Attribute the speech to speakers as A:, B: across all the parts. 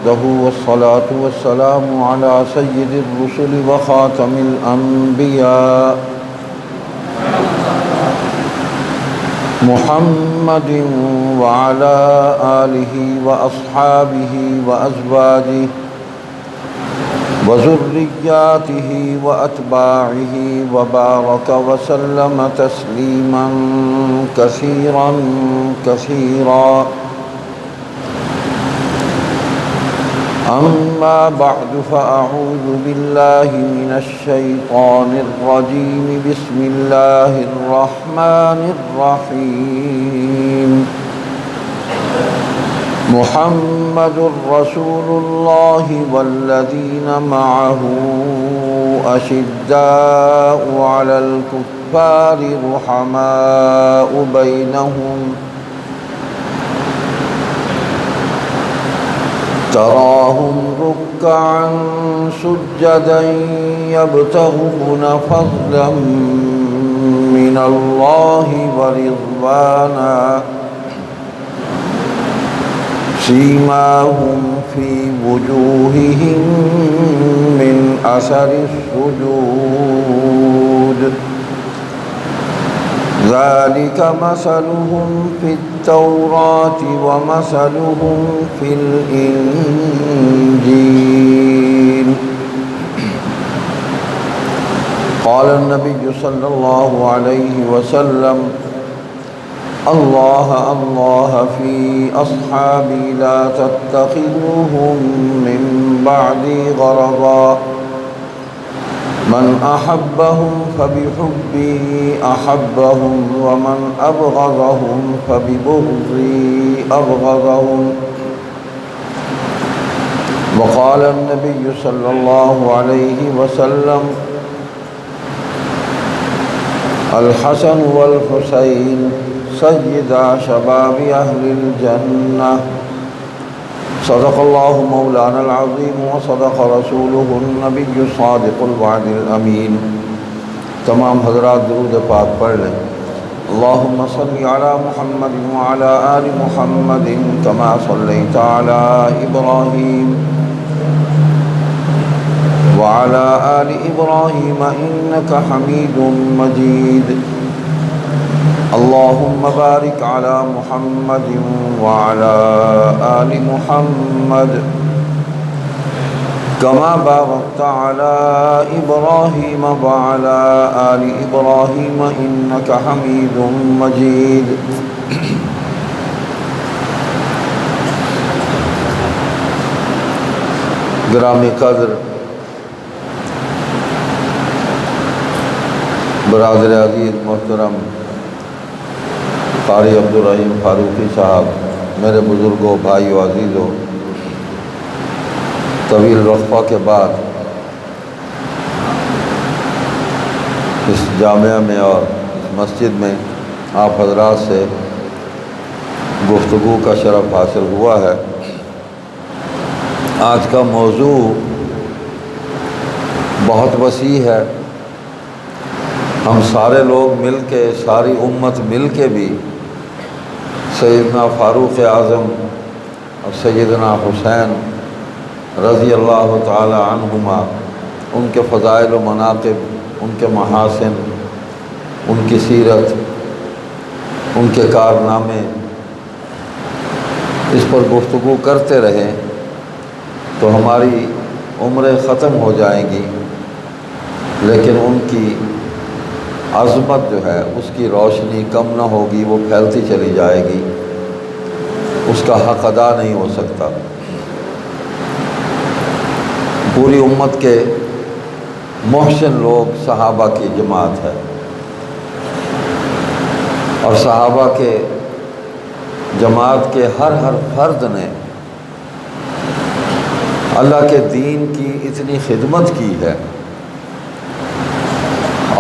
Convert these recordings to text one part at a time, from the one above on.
A: والصلاة والسلام على سيد الرسل وخاتم الأنبياء محمد وعلى آله وأصحابه وأزواجه وذرياته وأتباعه وبارك وسلم تسليما كثيرا كثيرا. أما بعد فأعوذ بالله من الشيطان الرجيم. بسم الله الرحمن الرحيم. محمد رسول الله والذين معه أشداء على الكفار رحماء بينهم تراهم ركعا سجدا يبتغون فضلا من الله ورضوانا سيماهم في وجوههم من أثر السجود ذلك مثلهم في التوراة ومثلهم في الإنجيل. قال النبي صلى الله عليه وسلم الله الله في أصحابي لا تتخذوهم من بعدي غرضا من أحبهم فبحبي أحبهم ومن أبغضهم فببغضي أبغضهم. وقال النبي صلى الله عليه وسلم الحسن والحسين سيدا شباب أهل الجنة. صدق الله مولانا العظيم وصدق رسوله النبي الصادق الوعد الأمين. تمام حضرات درود پاک پڑھ لیں. اللهم صل على محمد وعلى آل محمد كما صليت على إبراهيم وعلى آل إبراهيم إنك حميد مجيد. اللهم بارك على محمد وعلى آل محمد كما باركت على إبراهيم وعلى آل إبراهيم إنك حميد مجيد. گرامی قدر برادر عزیز محترم قاری عبدالرحیم فاروقی صاحب، میرے بزرگوں، بھائیوں، عزیزوں، طویل وقفہ کے بعد اس جامعہ میں اور مسجد میں آپ حضرات سے گفتگو کا شرف حاصل ہوا ہے. آج کا موضوع بہت وسیع ہے. ہم سارے لوگ مل کے، ساری امت مل کے بھی سیدنا فاروق اعظم اور سیدنا حسین رضی اللہ تعالی عنہما، ان کے فضائل و مناقب، ان کے محاسن، ان کی سیرت، ان کے کارنامے، اس پر گفتگو کرتے رہیں تو ہماری عمریں ختم ہو جائیں گی، لیکن ان کی عظمت جو ہے اس کی روشنی کم نہ ہوگی، وہ پھیلتی چلی جائے گی، اس کا حق ادا نہیں ہو سکتا. پوری امت کے محسن لوگ صحابہ کی جماعت ہے، اور صحابہ کے جماعت کے ہر فرد نے اللہ کے دین کی اتنی خدمت کی ہے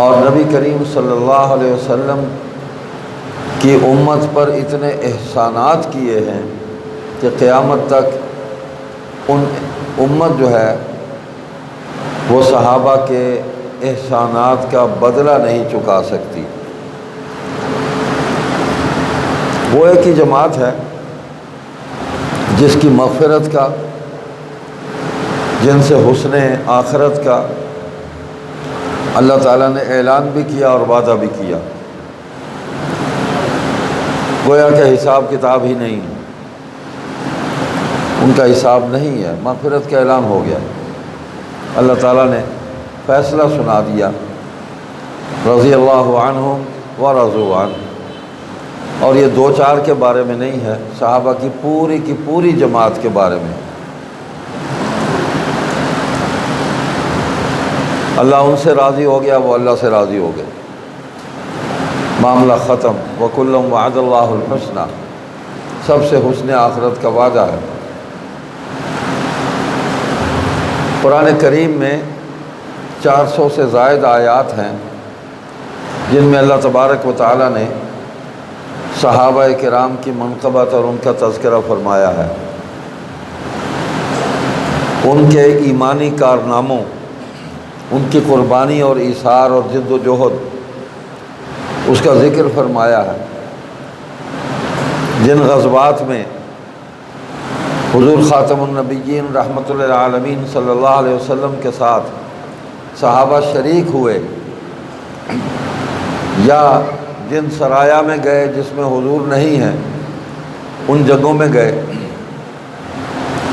A: اور نبی کریم صلی اللہ علیہ وسلم کی امت پر اتنے احسانات کیے ہیں کہ قیامت تک ان امت جو ہے وہ صحابہ کے احسانات کا بدلہ نہیں چکا سکتی. وہ ایک ہی جماعت ہے جس کی مغفرت کا جن سے حسن آخرت کا اللہ تعالیٰ نے اعلان بھی کیا اور وعدہ بھی کیا۔ گویا کہ حساب کتاب ہی نہیں، ان کا حساب نہیں ہے، مغفرت کا اعلان ہو گیا۔ اللہ تعالیٰ نے فیصلہ سنا دیا، رضی اللہ عنہم ورضوا عنہ۔ اور یہ دو چار کے بارے میں نہیں ہے، صحابہ کی پوری جماعت کے بارے میں۔ اللہ ان سے راضی ہو گیا، وہ اللہ سے راضی ہو گئے، معاملہ ختم۔ وَكُلًّا وَعَدَ اللَّهُ الْحُسْنَى، سب سے حسن آخرت کا وعدہ ہے۔ قرآن کریم میں 400 سے زائد آیات ہیں جن میں اللہ تبارک و تعالیٰ نے صحابہ کرام کی منقبت اور ان کا تذکرہ فرمایا ہے، ان کے ایمانی کارناموں، ان کی قربانی اور ایثار اور جد و جہد، اس کا ذکر فرمایا ہے۔ جن غزوات میں حضور خاتم النبیین رحمۃ للعالمین صلی اللہ علیہ وسلم کے ساتھ صحابہ شریک ہوئے، یا جن سرایا میں گئے جس میں حضور نہیں ہیں، ان جگہوں میں گئے،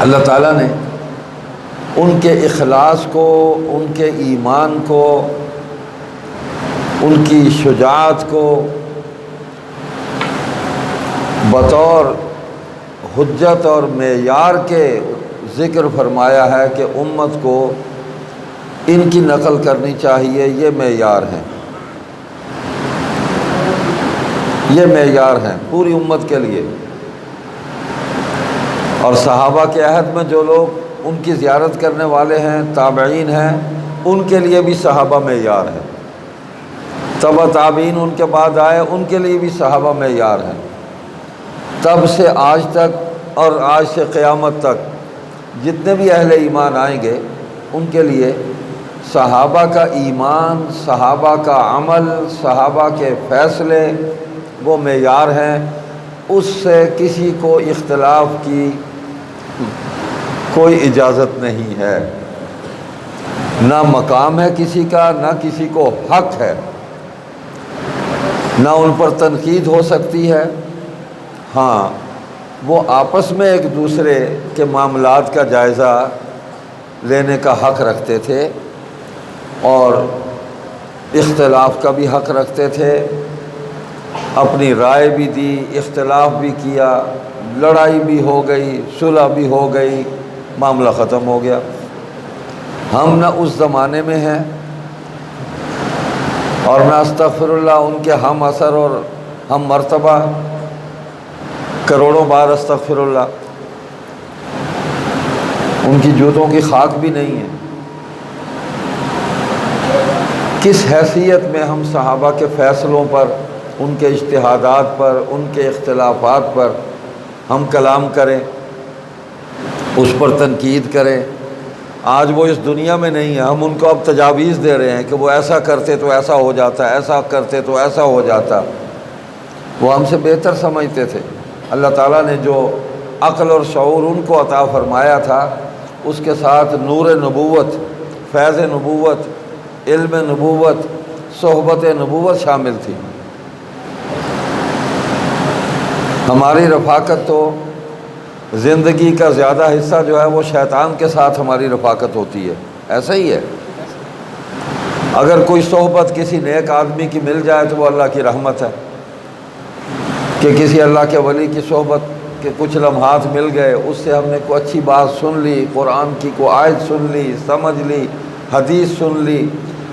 A: اللہ تعالیٰ نے ان کے اخلاص کو، ان کے ایمان کو، ان کی شجاعت کو بطور حجت اور معیار کے ذکر فرمایا ہے کہ امت کو ان کی نقل کرنی چاہیے، یہ معیار ہیں، یہ معیار ہیں پوری امت کے لیے۔ اور صحابہ کے عہد میں جو لوگ ان کی زیارت کرنے والے ہیں، تابعین ہیں، ان کے لیے بھی صحابہ معیار ہیں۔ تبع تابعین ان کے بعد آئے، ان کے لیے بھی صحابہ معیار ہیں۔ تب سے آج تک اور آج سے قیامت تک جتنے بھی اہل ایمان آئیں گے، ان کے لیے صحابہ کا ایمان، صحابہ کا عمل، صحابہ کے فیصلے وہ معیار ہیں، اس سے کسی کو اختلاف کی کوئی اجازت نہیں ہے، نہ مقام ہے کسی کا، نہ کسی کو حق ہے، نہ ان پر تنقید ہو سکتی ہے۔ ہاں، وہ آپس میں ایک دوسرے کے معاملات کا جائزہ لینے کا حق رکھتے تھے اور اختلاف کا بھی حق رکھتے تھے، اپنی رائے بھی دی، اختلاف بھی کیا، لڑائی بھی ہو گئی، صلح بھی ہو گئی، معاملہ ختم ہو گیا۔ ہم نہ اس زمانے میں ہیں اور نہ استغفر اللہ ان کے ہم اثر اور ہم مرتبہ، کروڑوں بار استغفر اللہ، ان کی جوتوں کی خاک بھی نہیں ہے۔ کس حیثیت میں ہم صحابہ کے فیصلوں پر، ان کے اجتہادات پر، ان کے اختلافات پر ہم کلام کریں، اس پر تنقید کریں؟ آج وہ اس دنیا میں نہیں ہے، ہم ان کو اب تجاویز دے رہے ہیں کہ وہ ایسا کرتے تو ایسا ہو جاتا، ایسا کرتے تو ایسا ہو جاتا۔ وہ ہم سے بہتر سمجھتے تھے۔ اللہ تعالیٰ نے جو عقل اور شعور ان کو عطا فرمایا تھا، اس کے ساتھ نور نبوت، فیض نبوت، علم نبوت، صحبت نبوت شامل تھی۔ ہماری رفاقت تو زندگی کا زیادہ حصہ جو ہے وہ شیطان کے ساتھ ہماری رفاقت ہوتی ہے، ایسا ہی ہے۔ اگر کوئی صحبت کسی نیک آدمی کی مل جائے تو وہ اللہ کی رحمت ہے، کہ کسی اللہ کے ولی کی صحبت کے کچھ لمحات مل گئے، اس سے ہم نے کوئی اچھی بات سن لی، قرآن کی کوئی آیت سن لی، سمجھ لی، حدیث سن لی،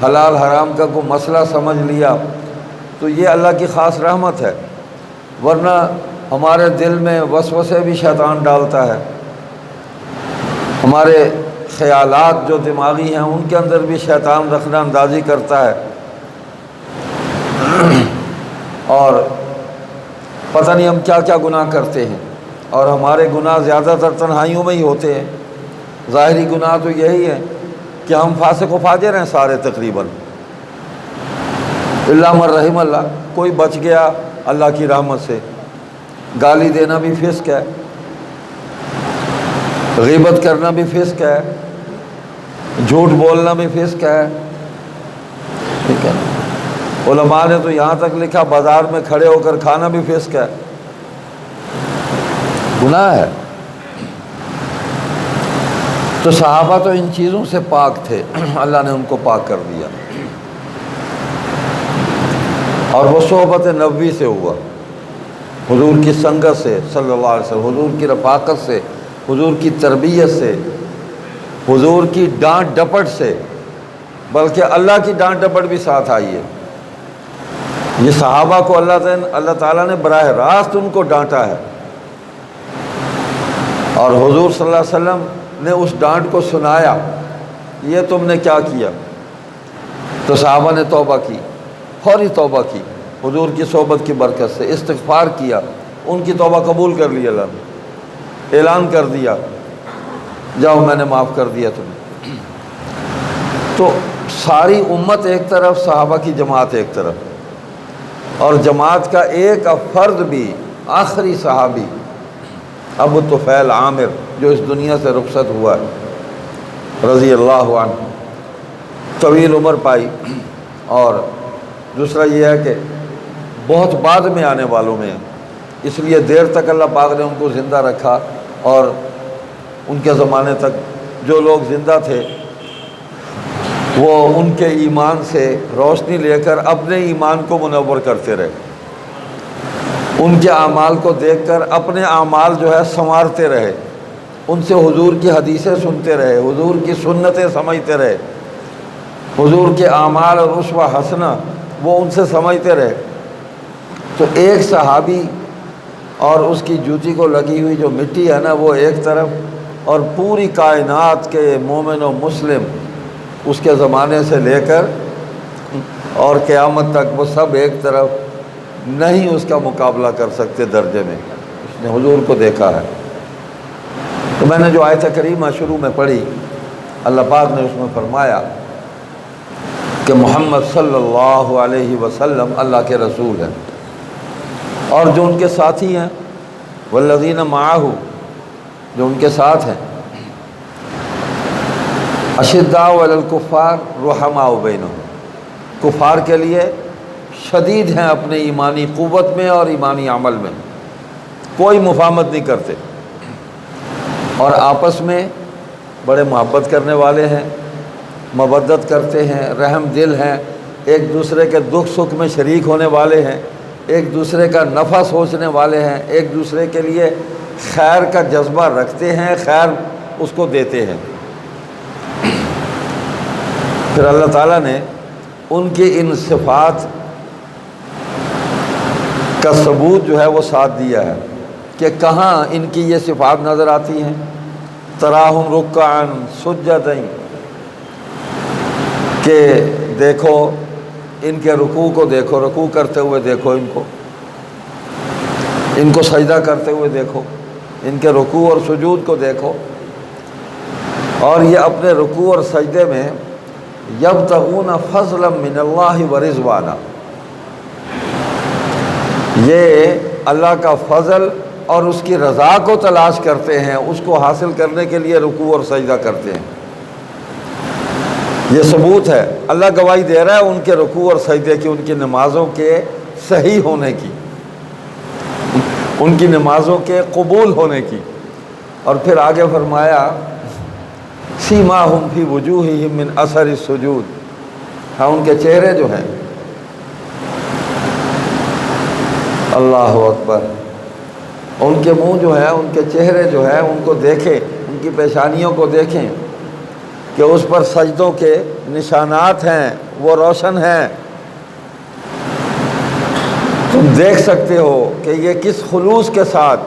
A: حلال حرام کا کوئی مسئلہ سمجھ لیا، تو یہ اللہ کی خاص رحمت ہے۔ ورنہ ہمارے دل میں وسوسے بھی شیطان ڈالتا ہے، ہمارے خیالات جو دماغی ہیں ان کے اندر بھی شیطان رخنہ اندازی کرتا ہے، اور پتہ نہیں ہم کیا کیا گناہ کرتے ہیں، اور ہمارے گناہ زیادہ تر تنہائیوں میں ہی ہوتے ہیں۔ ظاہری گناہ تو یہی ہے کہ ہم فاسق و فاجر ہیں سارے تقریباً، الا من رحم اللہ، کوئی بچ گیا اللہ کی رحمت سے۔ گالی دینا بھی فسق ہے، غیبت کرنا بھی فسق ہے، جھوٹ بولنا بھی فسق ہے، ٹھیک ہے۔ علماء نے تو یہاں تک لکھا بازار میں کھڑے ہو کر کھانا بھی فسق ہے، گناہ ہے۔ تو صحابہ تو ان چیزوں سے پاک تھے، اللہ نے ان کو پاک کر دیا، اور وہ صحبت نبوی سے ہوا، حضور کی سنگت سے صلی اللہ علیہ وسلم، حضور کی رفاقت سے، حضور کی تربیت سے، حضور کی ڈانٹ ڈپٹ سے، بلکہ اللہ کی ڈانٹ ڈپٹ بھی ساتھ آئی ہے۔ یہ صحابہ کو اللہ تعالیٰ نے براہ راست ان کو ڈانٹا ہے، اور حضور صلی اللہ علیہ وسلم نے اس ڈانٹ کو سنایا، یہ تم نے کیا کیا؟ تو صحابہ نے توبہ کی، فوری توبہ کی، حضور کی صحبت کی برکت سے استغفار کیا، ان کی توبہ قبول کر لی، اللہ نے اعلان کر دیا جاؤ میں نے معاف کر دیا تمہیں۔ تو ساری امت ایک طرف، صحابہ کی جماعت ایک طرف، اور جماعت کا ایک فرد بھی آخری صحابی ابو طفیل عامر جو اس دنیا سے رخصت ہوا ہے رضی اللہ عنہ، طویل عمر پائی، اور دوسرا یہ ہے کہ بہت بعد میں آنے والوں میں ہے، اس لیے دیر تک اللہ پاک نے ان کو زندہ رکھا، اور ان کے زمانے تک جو لوگ زندہ تھے وہ ان کے ایمان سے روشنی لے کر اپنے ایمان کو منور کرتے رہے، ان کے اعمال کو دیکھ کر اپنے اعمال جو ہے سنوارتے رہے، ان سے حضور کی حدیثیں سنتے رہے، حضور کی سنتیں سمجھتے رہے، حضور کے اعمال اور اسوہ حسنہ وہ ان سے سمجھتے رہے۔ تو ایک صحابی اور اس کی جوتی کو لگی ہوئی جو مٹی ہے نا وہ ایک طرف، اور پوری کائنات کے مومن و مسلم اس کے زمانے سے لے کر اور قیامت تک وہ سب ایک طرف، نہیں اس کا مقابلہ کر سکتے درجے میں، اس نے حضور کو دیکھا ہے۔ تو میں نے جو آیت کریمہ شروع میں پڑھی، اللہ پاک نے اس میں فرمایا کہ محمد صلی اللہ علیہ وسلم اللہ کے رسول ہیں، اور جو ان کے ساتھی ہیں والذین معہ، جو ان کے ساتھ ہیں، اشداء علی الکفار رحماء بینہم، کفار کے لیے شدید ہیں اپنے ایمانی قوت میں اور ایمانی عمل میں، کوئی مفاہمت نہیں کرتے، اور آپس میں بڑے محبت کرنے والے ہیں، مودت کرتے ہیں، رحم دل ہیں، ایک دوسرے کے دکھ سکھ میں شریک ہونے والے ہیں، ایک دوسرے کا نفع سوچنے والے ہیں، ایک دوسرے کے لیے خیر کا جذبہ رکھتے ہیں، خیر اس کو دیتے ہیں۔ پھر اللہ تعالیٰ نے ان کی ان صفات کا ثبوت جو ہے وہ ساتھ دیا ہے کہ کہاں ان کی یہ صفات نظر آتی ہیں، تراہم رکعا سجدا، کہ دیکھو ان کے رکوع کو دیکھو، رکوع کرتے ہوئے دیکھو، ان کو سجدہ کرتے ہوئے دیکھو، ان کے رکوع اور سجود کو دیکھو، اور یہ اپنے رکوع اور سجدے میں یبتغون فضلا من اللہ ورضوانا، یہ اللہ کا فضل اور اس کی رضا کو تلاش کرتے ہیں، اس کو حاصل کرنے کے لیے رکوع اور سجدہ کرتے ہیں۔ یہ ثبوت ہے، اللہ گواہی دے رہا ہے ان کے رکوع اور سجدے کی، ان کی نمازوں کے صحیح ہونے کی، ان کی نمازوں کے قبول ہونے کی۔ اور پھر آگے فرمایا سیماہم فی وجوہہم من اثر السجود، ہاں ان کے چہرے جو ہیں، اللہ اکبر، ان کے منہ جو ہے، ان کے چہرے جو ہے، ان کو دیکھیں، ان کی پیشانیوں کو دیکھیں کہ اس پر سجدوں کے نشانات ہیں، وہ روشن ہیں، تم دیکھ سکتے ہو کہ یہ کس خلوص کے ساتھ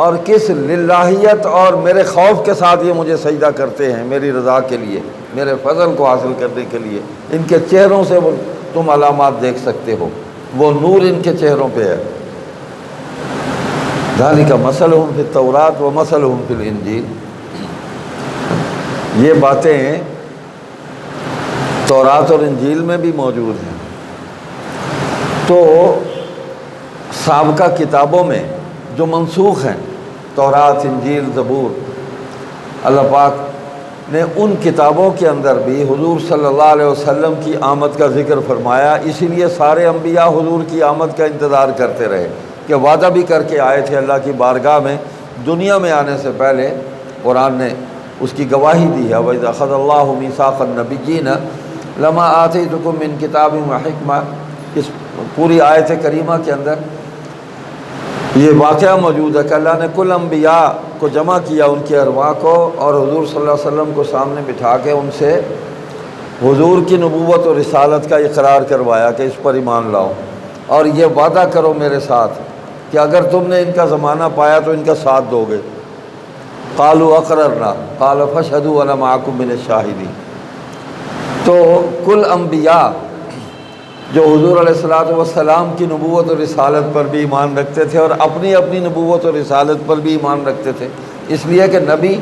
A: اور کس للہیت اور میرے خوف کے ساتھ یہ مجھے سجدہ کرتے ہیں، میری رضا کے لیے، میرے فضل کو حاصل کرنے کے لیے۔ ان کے چہروں سے وہ تم علامات دیکھ سکتے ہو، وہ نور ان کے چہروں پہ ہے۔ ذالک مثلہم فی التوراۃ و مثلہم فی الانجیل، یہ باتیں تورات اور انجیل میں بھی موجود ہیں۔ تو سابقہ کتابوں میں جو منسوخ ہیں، تورات، انجیل، زبور، اللہ پاک نے ان کتابوں کے اندر بھی حضور صلی اللہ علیہ وسلم کی آمد کا ذکر فرمایا، اسی لیے سارے انبیاء حضور کی آمد کا انتظار کرتے رہے کہ وعدہ بھی کر کے آئے تھے اللہ کی بارگاہ میں، دنیا میں آنے سے پہلے قرآن نے اس کی گواہی دی ہے۔ وَإِذْ أَخَذَ اللَّهُ مِيثَاقَ النَّبِيِّينَ لَمَا آتَيْتُكُم مِّن كِتَابٍ وَحِكْمَةٍ، اس پوری آیت کریمہ کے اندر یہ واقعہ موجود ہے کہ اللہ نے کل انبیاء کو جمع کیا، ان کی ارواح کو، اور حضور صلی اللہ علیہ وسلم کو سامنے بٹھا کے ان سے حضور کی نبوت اور رسالت کا اقرار کروایا کہ اس پر ایمان لاؤ، اور یہ وعدہ کرو میرے ساتھ کہ اگر تم نے ان کا زمانہ پایا تو ان کا ساتھ دو گے۔ قالوا اقررنا قال فاشهدوا وانا معكم من الشاہدین۔ تو کل انبیاء جو حضور علیہ الصلوۃ والسلام کی نبوت اور رسالت پر بھی ایمان رکھتے تھے اور اپنی اپنی نبوت اور رسالت پر بھی ایمان رکھتے تھے، اس لیے کہ نبی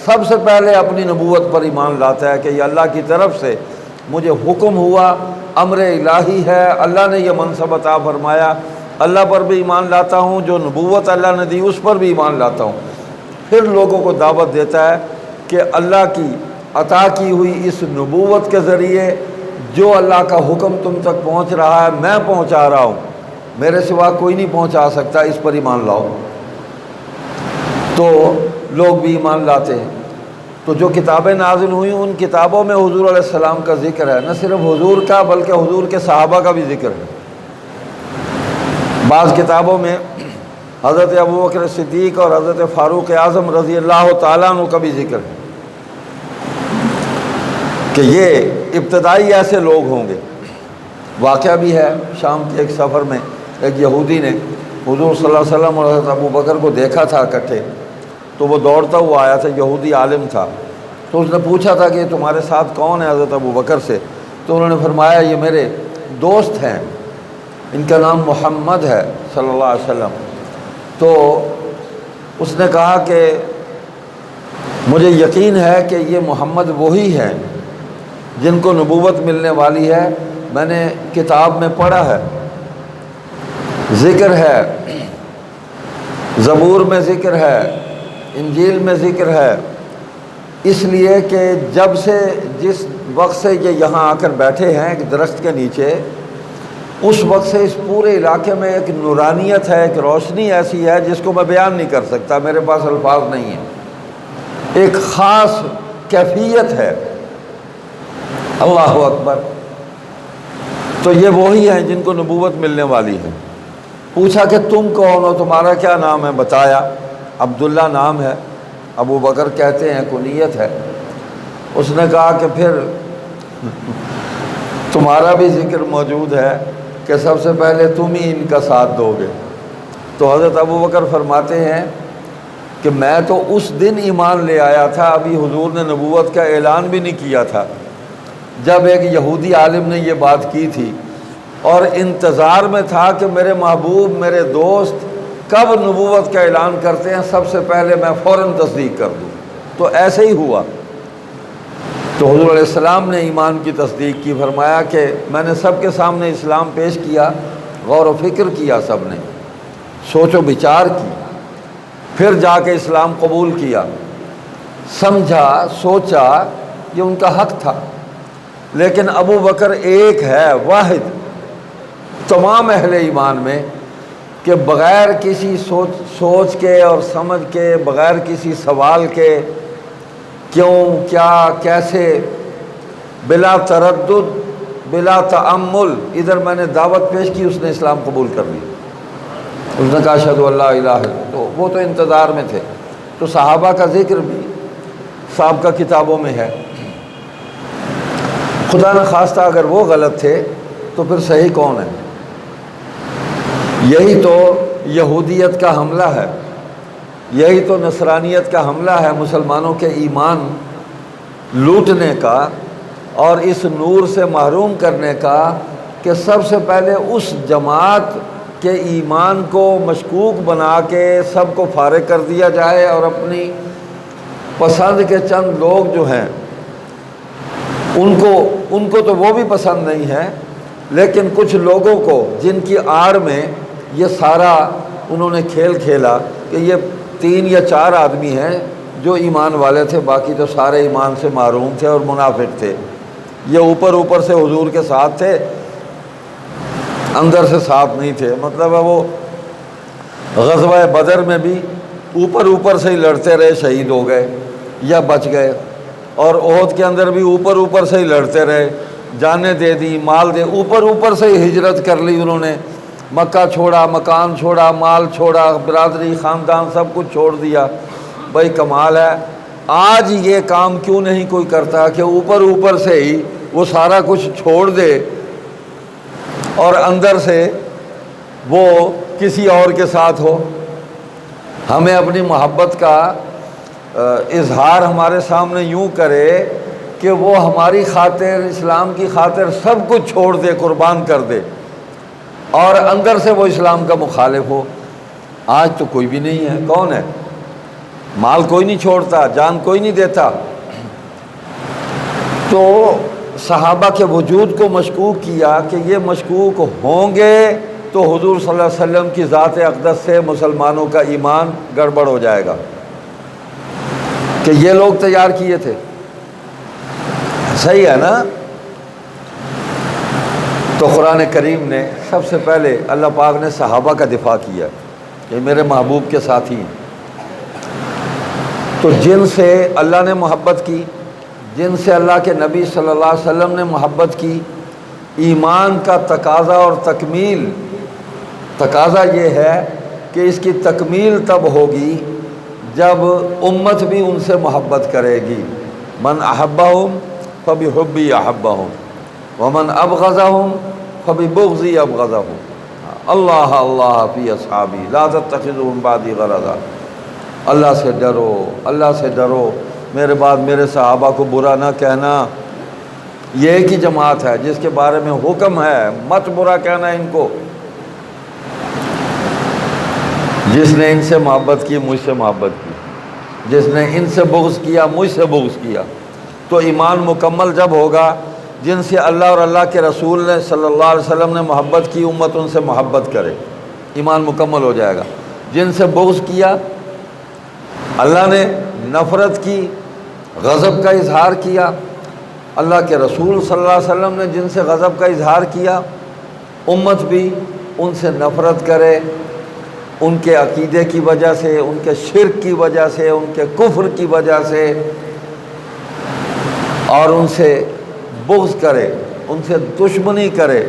A: سب سے پہلے اپنی نبوت پر ایمان لاتا ہے کہ یہ اللہ کی طرف سے مجھے حکم ہوا، امر الہی ہے، اللہ نے یہ منصب عطا فرمایا، اللہ پر بھی ایمان لاتا ہوں، جو نبوت اللہ نے دی اس پر بھی ایمان لاتا ہوں۔ پھر لوگوں کو دعوت دیتا ہے کہ اللہ کی عطا کی ہوئی اس نبوت کے ذریعے جو اللہ کا حکم تم تک پہنچ رہا ہے میں پہنچا رہا ہوں، میرے سوا کوئی نہیں پہنچا سکتا، اس پر ایمان لاؤ۔ تو لوگ بھی ایمان لاتے ہیں۔ تو جو کتابیں نازل ہوئیں ان کتابوں میں حضور علیہ السلام کا ذکر ہے، نہ صرف حضور کا بلکہ حضور کے صحابہ کا بھی ذکر ہے۔ بعض کتابوں میں حضرت ابوبکر صدیق اور حضرت فاروق اعظم رضی اللہ تعالیٰ عنہ کا بھی ذکر ہے کہ یہ ابتدائی ایسے لوگ ہوں گے۔ واقعہ بھی ہے، شام کے ایک سفر میں ایک یہودی نے حضور صلی اللہ علیہ وسلم اور حضرت ابوبکر کو دیکھا تھا اکٹھے، تو وہ دوڑتا ہوا آیا تھا، یہودی عالم تھا، تو اس نے پوچھا تھا کہ یہ تمہارے ساتھ کون ہے حضرت ابوبکر سے؟ تو انہوں نے فرمایا یہ میرے دوست ہیں، ان کا نام محمد ہے صلی اللہ علیہ وسلم۔ تو اس نے کہا کہ مجھے یقین ہے کہ یہ محمد وہی ہیں جن کو نبوت ملنے والی ہے، میں نے کتاب میں پڑھا ہے، ذکر ہے، زبور میں ذکر ہے، انجیل میں ذکر ہے، اس لیے کہ جب سے جس وقت سے یہ یہاں آ کر بیٹھے ہیں ایک درخت کے نیچے، اس وقت سے اس پورے علاقے میں ایک نورانیت ہے، ایک روشنی ایسی ہے جس کو میں بیان نہیں کر سکتا، میرے پاس الفاظ نہیں ہیں، ایک خاص کیفیت ہے۔ اللہ اکبر۔ تو یہ وہی ہیں جن کو نبوت ملنے والی ہے۔ پوچھا کہ تم کون ہو، تمہارا کیا نام ہے؟ بتایا، عبداللہ نام ہے، ابو بکر کہتے ہیں، کنیت ہے۔ اس نے کہا کہ پھر تمہارا بھی ذکر موجود ہے کہ سب سے پہلے تم ہی ان کا ساتھ دو گے۔ تو حضرت ابو بکر فرماتے ہیں کہ میں تو اس دن ایمان لے آیا تھا، ابھی حضور نے نبوت کا اعلان بھی نہیں کیا تھا، جب ایک یہودی عالم نے یہ بات کی تھی، اور انتظار میں تھا کہ میرے محبوب، میرے دوست کب نبوت کا اعلان کرتے ہیں، سب سے پہلے میں فوراً تصدیق کر دوں۔ تو ایسے ہی ہوا۔ تو حضور علیہ السلام نے ایمان کی تصدیق کی، فرمایا کہ میں نے سب کے سامنے اسلام پیش کیا، غور و فکر کیا، سب نے سوچ و بچار کی، پھر جا کے اسلام قبول کیا، سمجھا، سوچا، یہ ان کا حق تھا۔ لیکن ابو بکر ایک ہے، واحد تمام اہل ایمان میں، کہ بغیر کسی سوچ کے اور سمجھ کے، بغیر کسی سوال کے، کیوں، کیا، کیسے، بلا تردد، بلا تعمل، ادھر میں نے دعوت پیش کی، اس نے اسلام قبول کر لی۔ اس نے کہا اشہد ان لا الہ الا اللہ۔ تو وہ تو انتظار میں تھے۔ تو صحابہ کا ذکر بھی سابقہ کتابوں میں ہے۔ خدا نہ خواستہ اگر وہ غلط تھے تو پھر صحیح کون ہے؟ یہی تو یہودیت کا حملہ ہے، یہی تو نصرانیت کا حملہ ہے، مسلمانوں کے ایمان لوٹنے کا اور اس نور سے محروم کرنے کا، کہ سب سے پہلے اس جماعت کے ایمان کو مشکوک بنا کے سب کو فارغ کر دیا جائے، اور اپنی پسند کے چند لوگ جو ہیں ان کو تو وہ بھی پسند نہیں ہے، لیکن کچھ لوگوں کو جن کی آڑ میں یہ سارا انہوں نے کھیل کھیلا کہ یہ 3 یا 4 آدمی ہیں جو ایمان والے تھے، باقی تو سارے ایمان سے محروم تھے اور منافق تھے۔ یہ اوپر اوپر سے حضور کے ساتھ تھے، اندر سے ساتھ نہیں تھے۔ مطلب ہے وہ غزوہ بدر میں بھی اوپر اوپر سے ہی لڑتے رہے، شہید ہو گئے یا بچ گئے، اور احد کے اندر بھی اوپر اوپر سے ہی لڑتے رہے، جانیں دے دی، مال دے، اوپر اوپر سے ہی ہجرت کر لی انہوں نے، مکہ چھوڑا، مکان چھوڑا، مال چھوڑا، برادری خاندان سب کچھ چھوڑ دیا۔ بھائی کمال ہے، آج یہ کام کیوں نہیں کوئی کرتا کہ اوپر اوپر سے ہی وہ سارا کچھ چھوڑ دے اور اندر سے وہ کسی اور کے ساتھ ہو۔ ہمیں اپنی محبت کا اظہار ہمارے سامنے یوں کرے کہ وہ ہماری خاطر، اسلام کی خاطر سب کچھ چھوڑ دے، قربان کر دے، اور اندر سے وہ اسلام کا مخالف ہو۔ آج تو کوئی بھی نہیں ہے۔ کون ہے؟ مال کوئی نہیں چھوڑتا، جان کوئی نہیں دیتا۔ تو صحابہ کے وجود کو مشکوک کیا کہ یہ مشکوک ہوں گے تو حضور صلی اللہ علیہ وسلم کی ذات اقدس سے مسلمانوں کا ایمان گڑبڑ ہو جائے گا، کہ یہ لوگ تیار کیے تھے۔ صحیح ہے نا؟ تو قرآن کریم نے سب سے پہلے اللہ پاک نے صحابہ کا دفاع کیا کہ میرے محبوب کے ساتھی ہیں۔ تو جن سے اللہ نے محبت کی، جن سے اللہ کے نبی صلی اللہ علیہ وسلم نے محبت کی، ایمان کا تقاضا اور تکمیل، تقاضا یہ ہے کہ اس کی تکمیل تب ہوگی جب امت بھی ان سے محبت کرے گی۔ من احبہم فبحبی احبہم ومن ابغضہم فببغضی ابغضہم۔ اللہ اللہ فی اصحابی لا تتخذوا من بعدی غرضا۔ اللہ سے ڈرو، اللہ سے ڈرو، میرے بعد میرے صحابہ کو برا نہ کہنا۔ یہ ایک ہی جماعت ہے جس کے بارے میں حکم ہے مت برا کہنا ان کو۔ جس نے ان سے محبت کی مجھ سے محبت کی، جس نے ان سے بغض کیا مجھ سے بغض کیا۔ تو ایمان مکمل جب ہوگا جن سے اللہ اور اللہ کے رسول نے صلی اللہ علیہ وسلم نے محبت کی، امت ان سے محبت کرے، ایمان مکمل ہو جائے گا۔ جن سے بغض کیا، اللہ نے نفرت کی، غضب کا اظہار کیا، اللہ کے رسول صلی اللہ علیہ وسلم نے جن سے غضب کا اظہار کیا، امت بھی ان سے نفرت کرے، ان کے عقیدے کی وجہ سے، ان کے شرک کی وجہ سے، ان کے کفر کی وجہ سے، اور ان سے بغض کرے، ان سے دشمنی کرے،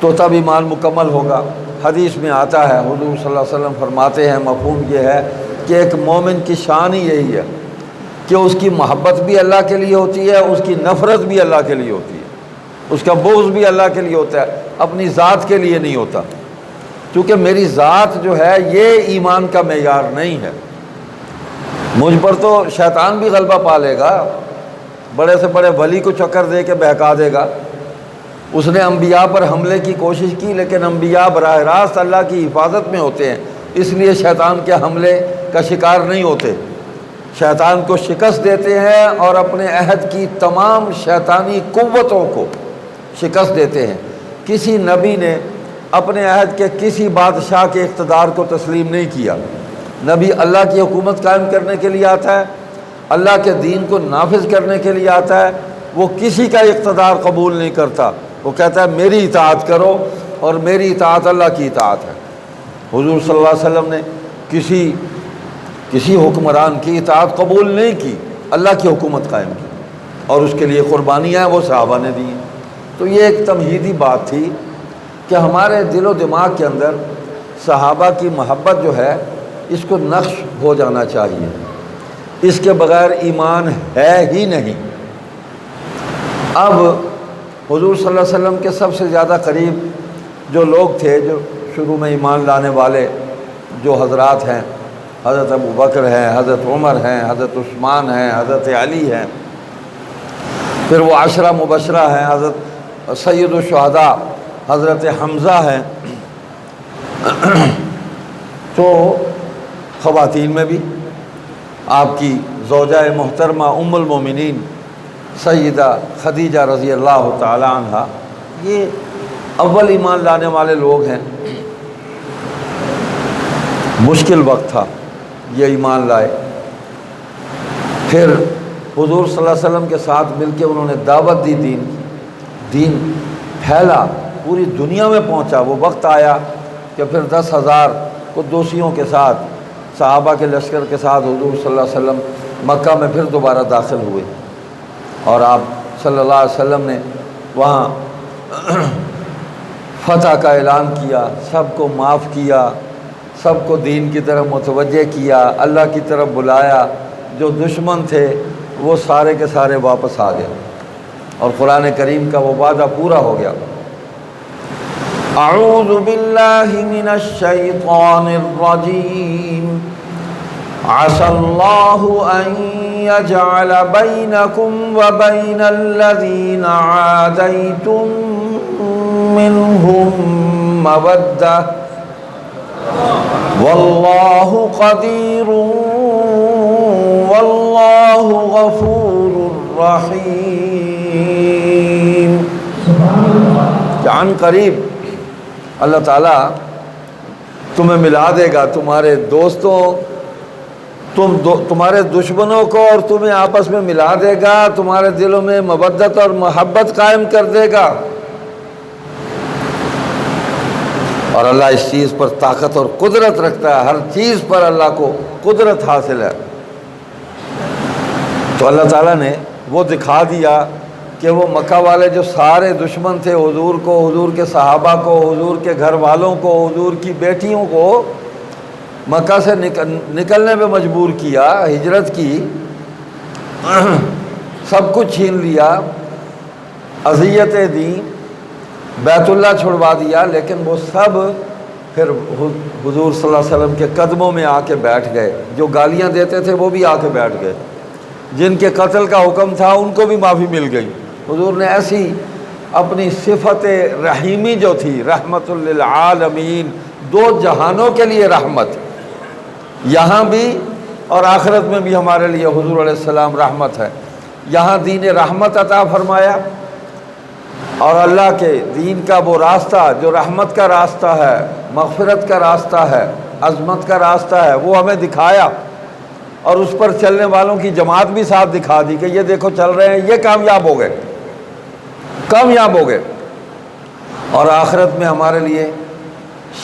A: تو تب ایمان مکمل ہوگا۔ حدیث میں آتا ہے، حضور صلی اللہ علیہ وسلم فرماتے ہیں، مفہوم یہ ہے کہ ایک مومن کی شان ہی یہی ہے کہ اس کی محبت بھی اللہ کے لیے ہوتی ہے، اس کی نفرت بھی اللہ کے لیے ہوتی ہے، اس کا بغض بھی اللہ کے لیے ہوتا ہے، اپنی ذات کے لیے نہیں ہوتا۔ کیونکہ میری ذات جو ہے یہ ایمان کا معیار نہیں ہے۔ مجھ پر تو شیطان بھی غلبہ پا لے گا، بڑے سے بڑے ولی کو چکر دے کے بہکا دے گا۔ اس نے انبیاء پر حملے کی کوشش کی، لیکن انبیاء براہ راست اللہ کی حفاظت میں ہوتے ہیں، اس لیے شیطان کے حملے کا شکار نہیں ہوتے۔ شیطان کو شکست دیتے ہیں اور اپنے عہد کی تمام شیطانی قوتوں کو شکست دیتے ہیں۔ کسی نبی نے اپنے عہد کے کسی بادشاہ کے اقتدار کو تسلیم نہیں کیا۔ نبی اللہ کی حکومت قائم کرنے کے لیے آتا ہے، اللہ کے دین کو نافذ کرنے کے لیے آتا ہے، وہ کسی کا اقتدار قبول نہیں کرتا، وہ کہتا ہے میری اطاعت کرو، اور میری اطاعت اللہ کی اطاعت ہے۔ حضور صلی اللہ علیہ وسلم نے کسی حکمران کی اطاعت قبول نہیں کی، اللہ کی حکومت قائم کی، اور اس کے لیے قربانیاں وہ صحابہ نے دی ہیں۔ تو یہ ایک تمہیدی بات تھی کہ ہمارے دل و دماغ کے اندر صحابہ کی محبت جو ہے اس کو نقش ہو جانا چاہیے، اس کے بغیر ایمان ہے ہی نہیں۔ اب حضور صلی اللہ علیہ وسلم کے سب سے زیادہ قریب جو لوگ تھے، جو شروع میں ایمان لانے والے جو حضرات ہیں، حضرت ابو بکر ہیں، حضرت عمر ہیں، حضرت عثمان ہیں، حضرت علی ہیں، پھر وہ عشرہ مبشرہ ہیں، حضرت سید الشہداء حضرت حمزہ ہیں۔ تو خواتین میں بھی آپ کی زوجہ محترمہ ام المومنین سیدہ خدیجہ رضی اللہ تعالی عنہا، یہ اول ایمان لانے والے لوگ ہیں۔ مشکل وقت تھا، یہ ایمان لائے، پھر حضور صلی اللہ علیہ وسلم کے ساتھ مل کے انہوں نے دعوت دی، دین پھیلا، پوری دنیا میں پہنچا۔ وہ وقت آیا کہ پھر 10,000 قدوسیوں کے ساتھ، صحابہ کے لشکر کے ساتھ حضور صلی اللہ علیہ وسلم مکہ میں پھر دوبارہ داخل ہوئے، اور آپ صلی اللہ علیہ وسلم نے وہاں فتح کا اعلان کیا، سب کو معاف کیا، سب کو دین کی طرف متوجہ کیا، اللہ کی طرف بلایا۔ جو دشمن تھے وہ سارے کے سارے واپس آ گئے، اور قرآن کریم کا وہ وعدہ پورا ہو گیا۔ اعوذ باللہ من الشیطان الرجیم، عسى اللہ ان یجعل بینکم وبین الذین عادیتم منہم مودہ واللہ قدیر واللہ غفور رحیم۔ عن قریب اللہ تعالیٰ تمہیں ملا دے گا، تمہارے دوستوں، تمہارے دشمنوں کو اور تمہیں آپس میں ملا دے گا، تمہارے دلوں میں مودت اور محبت قائم کر دے گا۔ اور اللہ اس چیز پر طاقت اور قدرت رکھتا ہے، ہر چیز پر اللہ کو قدرت حاصل ہے۔ تو اللہ تعالیٰ نے وہ دکھا دیا کہ وہ مکہ والے جو سارے دشمن تھے حضور کو، حضور کے صحابہ کو، حضور کے گھر والوں کو، حضور کی بیٹیوں کو مکہ سے نکلنے پہ مجبور کیا، ہجرت کی، سب کچھ چھین لیا، اذیتیں دیں، بیت اللہ چھڑوا دیا، لیکن وہ سب پھر حضور صلی اللہ علیہ وسلم کے قدموں میں آ کے بیٹھ گئے۔ جو گالیاں دیتے تھے وہ بھی آ کے بیٹھ گئے، جن کے قتل کا حکم تھا ان کو بھی معافی مل گئی۔ حضور نے ایسی اپنی صفت رحیمی جو تھی، رحمت للعالمین، دو جہانوں کے لیے رحمت، یہاں بھی اور آخرت میں بھی ہمارے لیے حضور علیہ السلام رحمت ہے۔ یہاں دین رحمت عطا فرمایا، اور اللہ کے دین کا وہ راستہ جو رحمت کا راستہ ہے، مغفرت کا راستہ ہے، عظمت کا راستہ ہے، وہ ہمیں دکھایا، اور اس پر چلنے والوں کی جماعت بھی ساتھ دکھا دی کہ یہ دیکھو چل رہے ہیں، یہ کامیاب ہو گئے، کامیاب ہو گئے۔ اور آخرت میں ہمارے لیے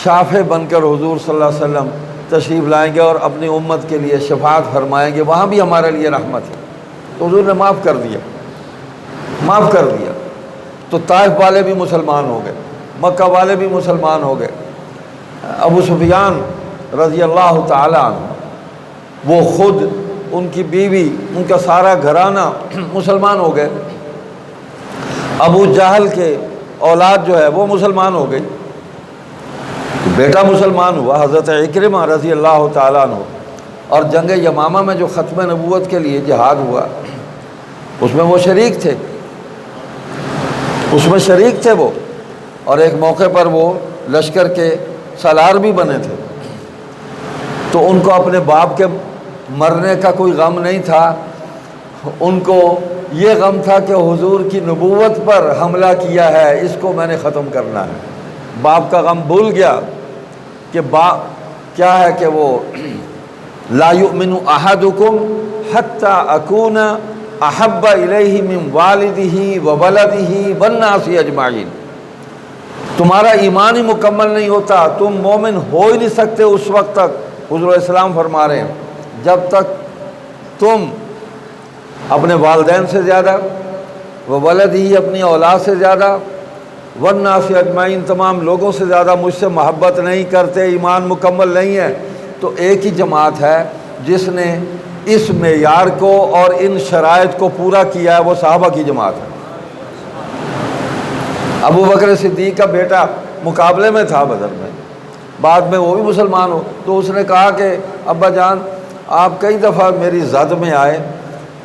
A: شافع بن کر حضور صلی اللہ علیہ وسلم تشریف لائیں گے اور اپنی امت کے لیے شفاعت فرمائیں گے، وہاں بھی ہمارے لیے رحمت ہے۔ تو حضور نے معاف کر دیا، معاف کر دیا۔ تو طائف والے بھی مسلمان ہو گئے، مکہ والے بھی مسلمان ہو گئے۔ ابو سفیان رضی اللہ تعالی عنہ، وہ خود، ان کی بیوی، ان کا سارا گھرانہ مسلمان ہو گئے۔ ابو جہل کے اولاد جو ہے وہ مسلمان ہو گئی، بیٹا مسلمان ہوا حضرت عکرمہ رضی اللہ تعالیٰ عنہ۔ اور جنگ یمامہ میں جو ختم نبوت کے لیے جہاد ہوا، اس میں وہ شریک تھے، اس میں شریک تھے وہ، اور ایک موقع پر وہ لشکر کے سالار بھی بنے تھے۔ تو ان کو اپنے باپ کے مرنے کا کوئی غم نہیں تھا، ان کو یہ غم تھا کہ حضور کی نبوت پر حملہ کیا ہے، اس کو میں نے ختم کرنا ہے۔ باپ کا غم بھول گیا کہ باپ کیا ہے کہ وہ لا یؤمن احدکم حتی اکون احب الیہ من والدہ وولدہ والناس اجمعین۔ تمہارا ایمان ہی مکمل نہیں ہوتا، تم مومن ہو ہی نہیں سکتے اس وقت تک، حضور علیہ السلام فرما رہے ہیں، جب تک تم اپنے والدین سے زیادہ، وولد ہی اپنی اولاد سے زیادہ، والناس اجمعین تمام لوگوں سے زیادہ مجھ سے محبت نہیں کرتے، ایمان مکمل نہیں ہے۔ تو ایک ہی جماعت ہے جس نے اس معیار کو اور ان شرائط کو پورا کیا ہے، وہ صحابہ کی جماعت ہے۔ ابو بکر صدیق کا بیٹا مقابلے میں تھا بدر میں، بعد میں وہ بھی مسلمان ہو، تو اس نے کہا کہ ابا جان آپ کئی دفعہ میری زد میں آئے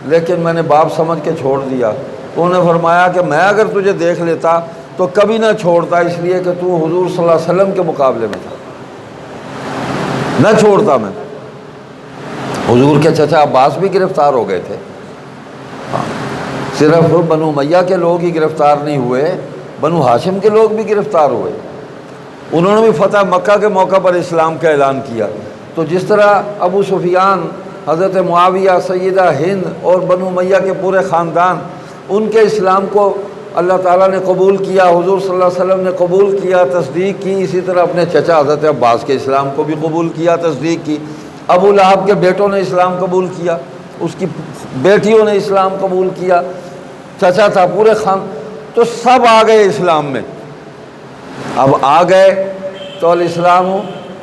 A: لیکن میں نے باپ سمجھ کے چھوڑ دیا۔ انہوں نے فرمایا کہ میں اگر تجھے دیکھ لیتا تو کبھی نہ چھوڑتا، اس لیے کہ تو حضور صلی اللہ علیہ وسلم کے مقابلے میں تھا، نہ چھوڑتا میں۔ حضور کے چچا عباس بھی گرفتار ہو گئے تھے، صرف بنو امیہ کے لوگ ہی گرفتار نہیں ہوئے، بنو ہاشم کے لوگ بھی گرفتار ہوئے، انہوں نے بھی فتح مکہ کے موقع پر اسلام کا اعلان کیا۔ تو جس طرح ابو سفیان حضرت معاویہ، سیدہ ہند اور بنو امیہ کے پورے خاندان، ان کے اسلام کو اللہ تعالیٰ نے قبول کیا، حضور صلی اللہ علیہ وسلم نے قبول کیا، تصدیق کی۔ اسی طرح اپنے چچا حضرت عباس کے اسلام کو بھی قبول کیا، تصدیق کی۔ ابو لہب کے بیٹوں نے اسلام قبول کیا، اس کی بیٹیوں نے اسلام قبول کیا، چچا تھا پورے تو سب آ گئے اسلام میں۔ اب آ گئے تو الاسلام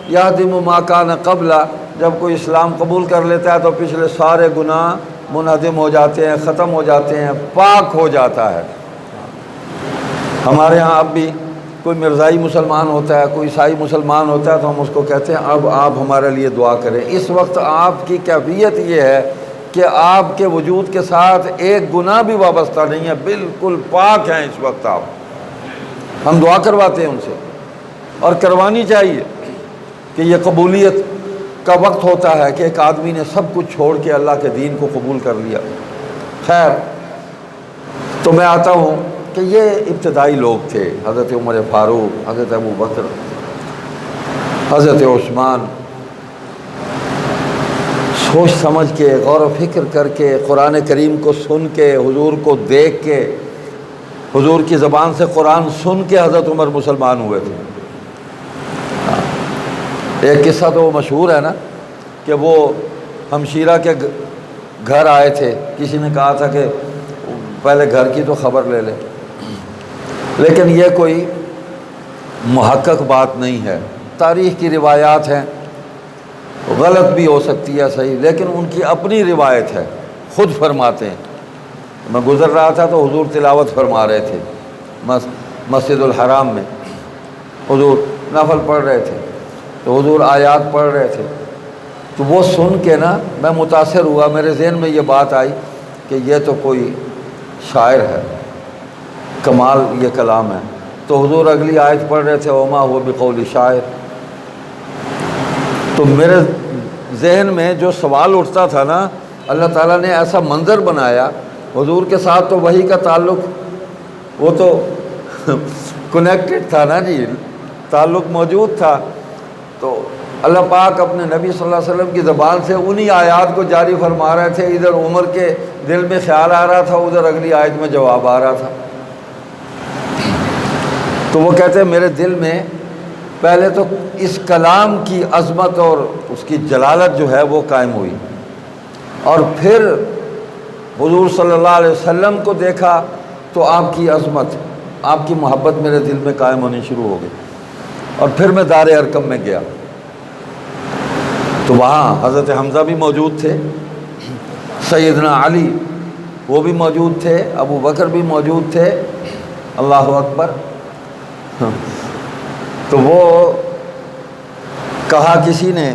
A: یہدم ما کان قبل، جب کوئی اسلام قبول کر لیتا ہے تو پچھلے سارے گناہ منہدم ہو جاتے ہیں، ختم ہو جاتے ہیں، پاک ہو جاتا ہے۔ ہمارے ہاں اب بھی کوئی مرزائی مسلمان ہوتا ہے، کوئی عیسائی مسلمان ہوتا ہے تو ہم اس کو کہتے ہیں اب آپ ہمارے لیے دعا کریں۔ اس وقت آپ کی کیفیت یہ ہے کہ آپ کے وجود کے ساتھ ایک گناہ بھی وابستہ نہیں ہے، بالکل پاک ہیں اس وقت آپ۔ ہم دعا کرواتے ہیں ان سے، اور کروانی چاہیے کہ یہ قبولیت کا وقت ہوتا ہے کہ ایک آدمی نے سب کچھ چھوڑ کے اللہ کے دین کو قبول کر لیا۔ خیر، تو میں آتا ہوں کہ یہ ابتدائی لوگ تھے، حضرت عمر فاروق، حضرت ابو بکر، حضرت عثمان۔ سوچ سمجھ کے، غور و فکر کر کے، قرآن کریم کو سن کے، حضور کو دیکھ کے، حضور کی زبان سے قرآن سن کے حضرت عمر مسلمان ہوئے تھے۔ ایک قصہ تو مشہور ہے نا کہ وہ ہمشیرہ کے گھر آئے تھے، کسی نے کہا تھا کہ پہلے گھر کی تو خبر لے لے، لیکن یہ کوئی محقق بات نہیں ہے، تاریخ کی روایات ہیں، غلط بھی ہو سکتی ہے، صحیح، لیکن ان کی اپنی روایت ہے، خود فرماتے ہیں۔ میں گزر رہا تھا تو حضور تلاوت فرما رہے تھے مسجد الحرام میں، حضور نفل پڑھ رہے تھے تو حضور آیات پڑھ رہے تھے، تو وہ سن کے نا میں متاثر ہوا، میرے ذہن میں یہ بات آئی کہ یہ تو کوئی شاعر ہے، کمال یہ کلام ہے۔ تو حضور اگلی آیت پڑھ رہے تھے، وما هو بقول شاعر۔ تو میرے ذہن میں جو سوال اٹھتا تھا نا، اللہ تعالیٰ نے ایسا منظر بنایا، حضور کے ساتھ تو وحی کا تعلق وہ تو کنیکٹڈ تھا نا جی، تعلق موجود تھا، تو اللہ پاک اپنے نبی صلی اللہ علیہ وسلم کی زبان سے انہی آیات کو جاری فرما رہے تھے، ادھر عمر کے دل میں خیال آ رہا تھا، ادھر اگلی آیت میں جواب آ رہا تھا۔ تو وہ کہتے ہیں میرے دل میں پہلے تو اس کلام کی عظمت اور اس کی جلالت جو ہے وہ قائم ہوئی، اور پھر حضور صلی اللہ علیہ وسلم کو دیکھا تو آپ کی عظمت، آپ کی محبت میرے دل میں قائم ہونی شروع ہو گئی، اور پھر میں دار ارقم میں گیا تو وہاں حضرت حمزہ بھی موجود تھے، سیدنا علی وہ بھی موجود تھے، ابو بکر بھی موجود تھے، اللہ اکبر۔ تو وہ کہا کسی نے